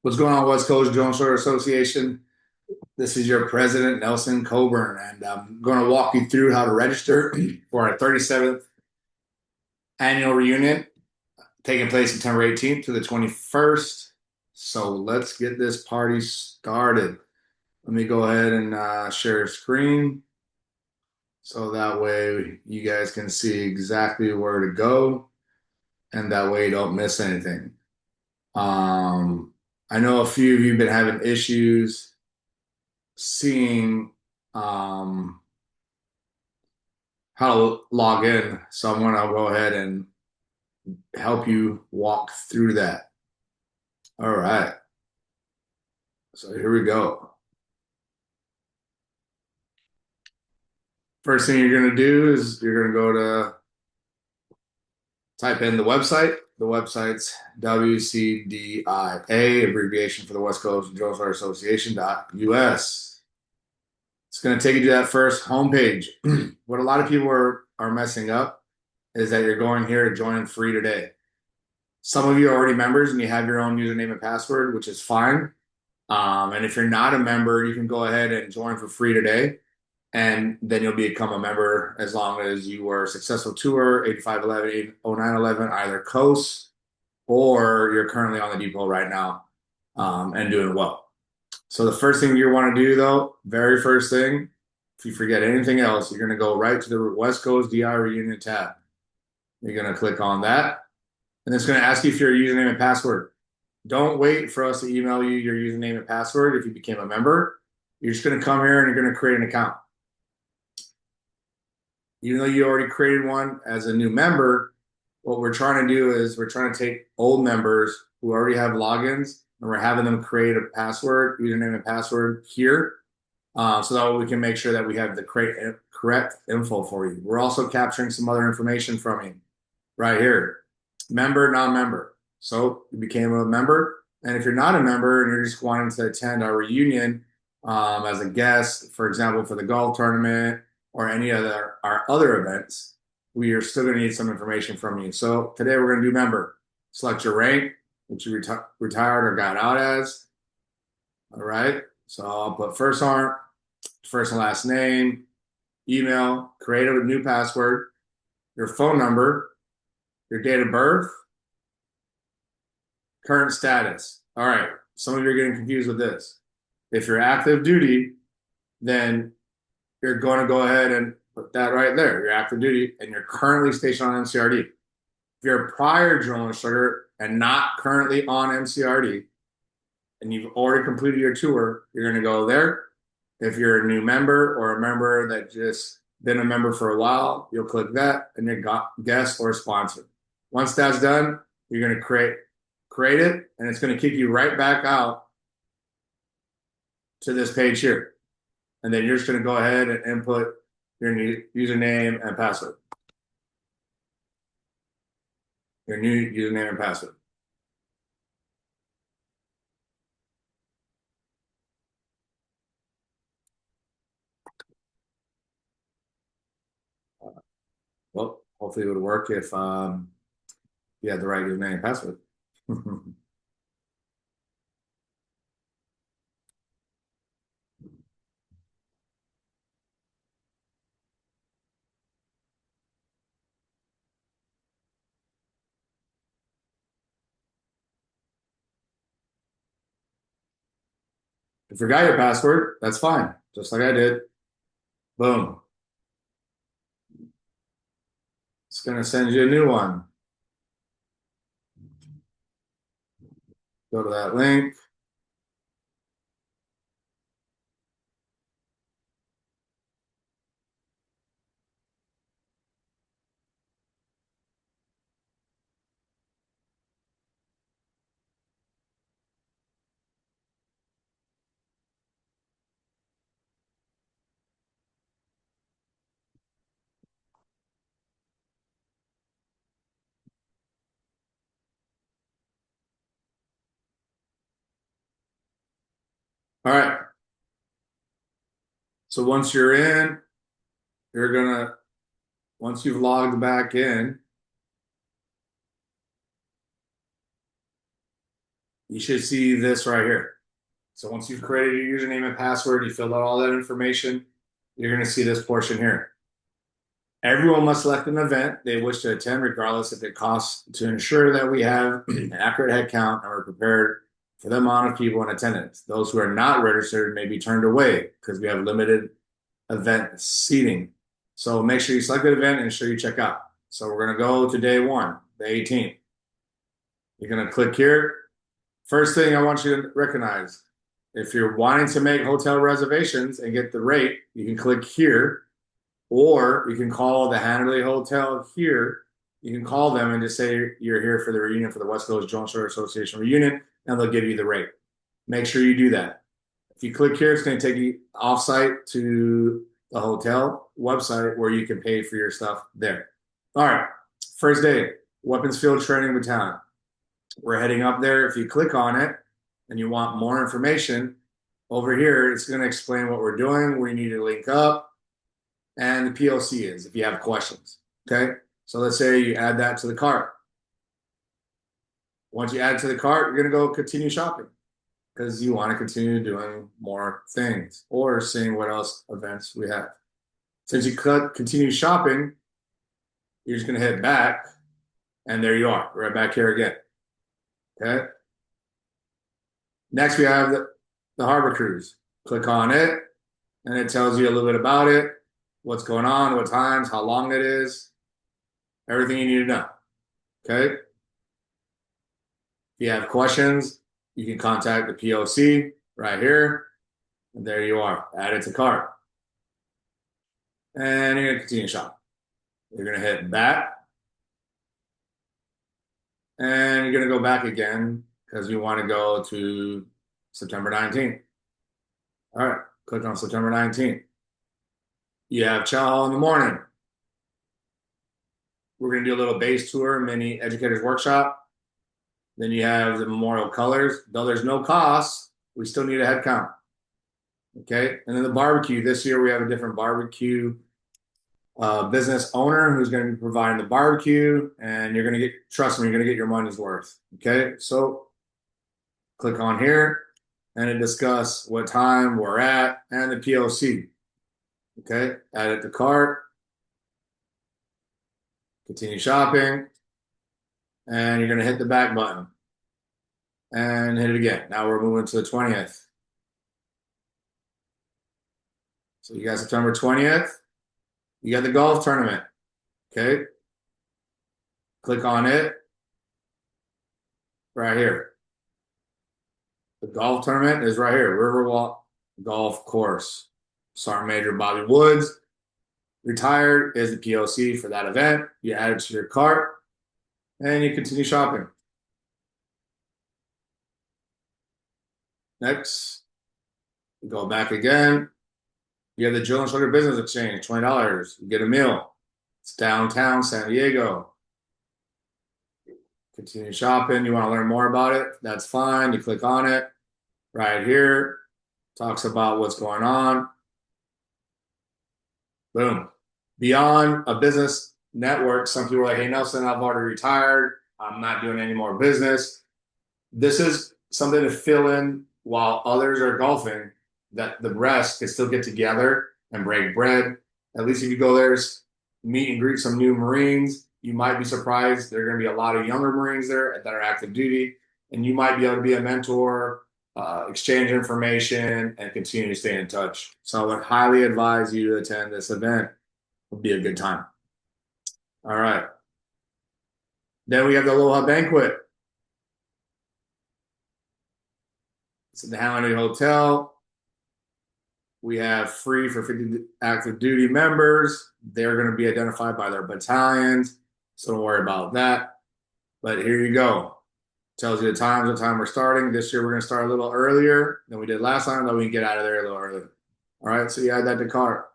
What's going on, West Coast Drone Shore Association? This is your president, Nelson Coburn, and I'm going to walk you through how to register for our 37th annual reunion taking place September 18th to the 21st. So let's get this party started. Let me go ahead and share a screen so that way you guys can see exactly where to go and that way you don't miss anything. Um, I know a few of you have been having issues seeing um, how to log in. So I'm going to go ahead and help you walk through that. All right. So here we go. First thing you're going to do is you're going to go to type in the website. The website's WCDIA, abbreviation for the West Coast Drone Association.us. It's going to take you to that first homepage. What a lot of people are messing up is that you're going here to join free today. Some of you are already members and you have your own username and password, which is fine. And if you're not a member, you can go ahead and join for free today. And then you'll become a member as long as you were a successful tour, 8511, 0911, either coast, or you're currently on the depot right now and doing well. So the first thing you want to do, though, very first thing, if you forget anything else, you're going to go right to the West Coast DI Reunion tab. You're going to click on that, and it's going to ask you for your username and password. Don't wait for us to email you your username and password if you became a member. You're just going to come here and you're going to create an account. Even though you already created one as a new member, what we're trying to do is we're trying to take old members who already have logins and we're having them create a password, username and password here, so that we can make sure that we have the correct info for you. We're also capturing some other information from you right here. Member, non-member. So you became a member. And if you're not a member and you're just wanting to attend our reunion as a guest, for example, for the golf tournament or any other our other events, we are still going to need some information from you. So today we're going to do member. Select your rank, which you retired or got out as. All right. So I'll put first and last name, email, create a new password, your phone number, your date of birth, current status. All right. Some of you are getting confused with this. If you're active duty, then you're going to go ahead and put that right there. You're active duty and you're currently stationed on MCRD. If you're a prior drone instructor and not currently on MCRD and you've already completed your tour, you're going to go there. If you're a new member or a member that just been a member for a while, you'll click that and you're guest or sponsor. Once that's done, you're going to create it, and it's going to kick you right back out to this page here. And then you're just going to go ahead and input your new username and password. Your new username and password. Well, hopefully it would work if you had the right username and password. If you forgot your password, that's fine. Just like I did. Boom. It's going to send you a new one. Go to that link. All right. So once you're in, you're going to, once you've logged back in, you should see this right here. So once you've created your username and password, you filled out all that information, you're going to see this portion here. Everyone must select an event they wish to attend, regardless if it costs, to ensure that we have an accurate head count and we're prepared for the amount of people in attendance. Those who are not registered may be turned away because we have limited event seating. So make sure you select an event and ensure you check out. So we're going to go to day one, the 18th. You're going to click here. First thing I want you to recognize, if you're wanting to make hotel reservations and get the rate, you can click here, or you can call the Hanley Hotel here. You can call them and just say you're here for the reunion for the West Coast Joint Shore Association reunion, and they'll give you the rate. Make sure you do that. If you click here, it's going to take you offsite to the hotel website where you can pay for your stuff there. All right, first day, weapons field training battalion. We're heading up there. If you click on it and you want more information, over here, it's going to explain what we're doing, where you need to link up, and the POC is if you have questions. Okay, so let's say you add that to the cart. Once you add it to the cart, you're going to go continue shopping because you want to continue doing more things or seeing what else events we have. Since you click continue shopping, you're just going to hit back, and there you are, right back here again. Okay. Next, we have the harbor cruise. Click on it, and it tells you a little bit about it, what's going on, what times, how long it is, everything you need to know. Okay. If you have questions, you can contact the POC right here, and there you are. Add it to cart, and you're gonna continue shopping. You're gonna hit back. And you're going to go back again because you want to go to September 19th. All right, click on September 19th. You have chow hall in the morning. We're going to do a little base tour, mini educators workshop. Then you have the memorial colors. Though there's no cost, we still need a head count. Okay, and then the barbecue. This year we have a different barbecue business owner who's going to be providing the barbecue, and you're going to get, trust me, you're going to get your money's worth. Okay, so click on here and it discuss what time we're at and the POC. Okay, add it to cart, continue shopping, and you're going to hit the back button and hit it again. Now we're moving to the 20th. So you got September 20th. You got the golf tournament. Okay. Click on it right here. The golf tournament is right here, Riverwalk Golf Course. Sergeant Major Bobby Woods, retired, is the POC for that event. You add it to your cart, and you continue shopping. Next, you go back again. You have the Jill and Sugar Business Exchange, $20. You get a meal. It's downtown San Diego. Continue shopping. You want to learn more about it? That's fine. You click on it right here. Talks about what's going on. Boom. Beyond a business network, some people are like, hey, Nelson, I've already retired. I'm not doing any more business. This is something to fill in while others are golfing, that the rest can still get together and break bread. At least if you go there, meet and greet some new Marines, you might be surprised. There are going to be a lot of younger Marines there that are active duty, and you might be able to be a mentor, exchange information, and continue to stay in touch. So I would highly advise you to attend this event. It'll be a good time. All right. Then we have the Aloha Banquet. It's at the Hanley Hotel. We have free for 50 active duty members. They're going to be identified by their battalions, so don't worry about that. But here you go. Tells you the times, what time we're starting. This year we're going to start a little earlier than we did last time, though we can get out of there a little earlier. All right, so you add that to cart.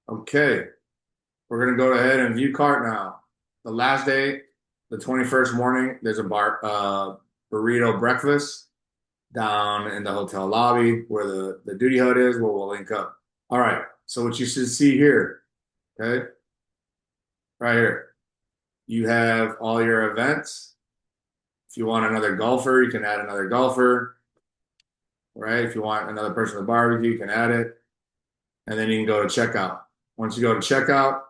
Okay, we're going to go ahead and view cart now. The last day, the 21st morning, there's a burrito breakfast down in the hotel lobby where the duty hut is, where we'll link up. All right, so what you should see here, okay, right here, you have all your events If you want another golfer, you can add another golfer, right? If you want another person to barbecue, you can add it. And then you can go to checkout. Once you go to checkout,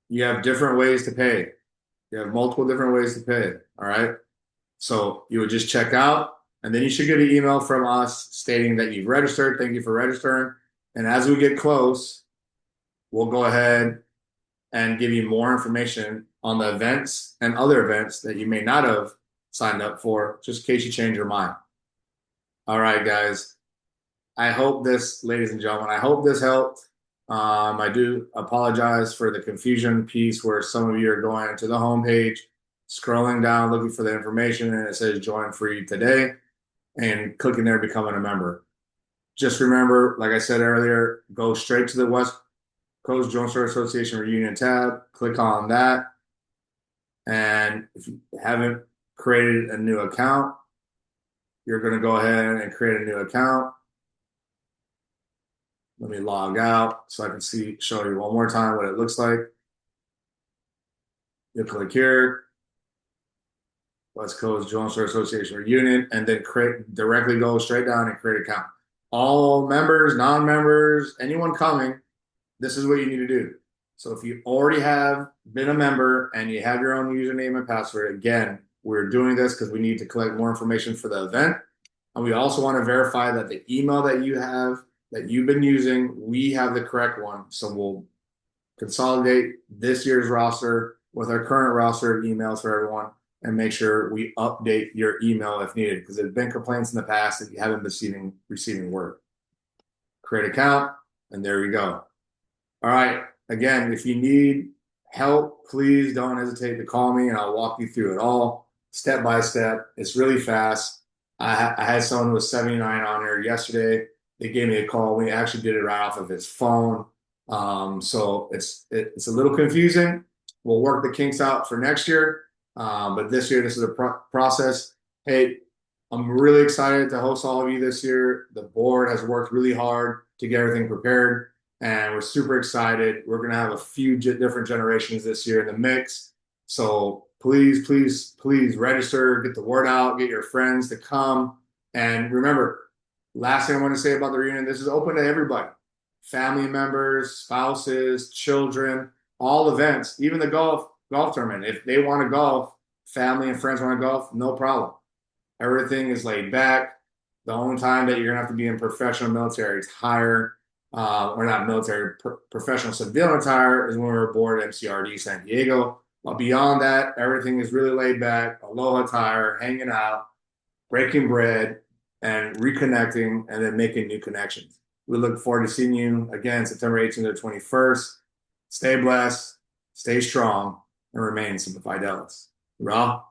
you have different ways to pay. You have multiple different ways to pay. All right. So you would just check out, and then you should get an email from us stating that you've registered. Thank you for registering. And as we get close, we'll go ahead and give you more information on the events and other events that you may not have signed up for, just in case you change your mind. All right, guys. I hope this, ladies and gentlemen, I hope this helped. I do apologize for the confusion piece where some of you are going to the homepage, scrolling down, looking for the information, and it says join free today, and clicking there, becoming a member. Just remember, like I said earlier, go straight to the West Coast Drone Store Association Reunion tab, click on that. And if you haven't created a new account, you're going to go ahead and create a new account. Let me log out so I can show you one more time what it looks like. You'll click here, West Coast Drone Store Association Reunion, and then directly go straight down and create an account. All members, non-members, anyone coming, this is what you need to do. So if you already have been a member and you have your own username and password, again, we're doing this because we need to collect more information for the event. And we also want to verify that the email that you have, that you've been using, we have the correct one. So we'll consolidate this year's roster with our current roster of emails for everyone and make sure we update your email if needed, because there have been complaints in the past that you haven't been receiving word. Create account, and there we go. All right. Again, if you need help, please don't hesitate to call me and I'll walk you through it all step by step. It's really fast. I had someone who was 79 on here yesterday. They gave me a call. We actually did it right off of his phone. So it's a little confusing. We'll work the kinks out for next year. But this year, this is a process. Hey, I'm really excited to host all of you this year. The board has worked really hard to get everything prepared, and we're super excited. We're going to have a few different generations this year in the mix. So please, please, please register, get the word out, get your friends to come. And remember, last thing I want to say about the reunion, this is open to everybody. Family members, spouses, children, all events, even the golf tournament. If they want to golf, family and friends want to golf, no problem. Everything is laid back. The only time that you're going to have to be in professional military attire, or not military, professional civilian attire is when we're aboard MCRD San Diego. But beyond that, everything is really laid back, aloha attire, hanging out, breaking bread, and reconnecting, and then making new connections. We look forward to seeing you again September 18th to 21st. Stay blessed, stay strong, and remain Semper Fidelis. Hurrah!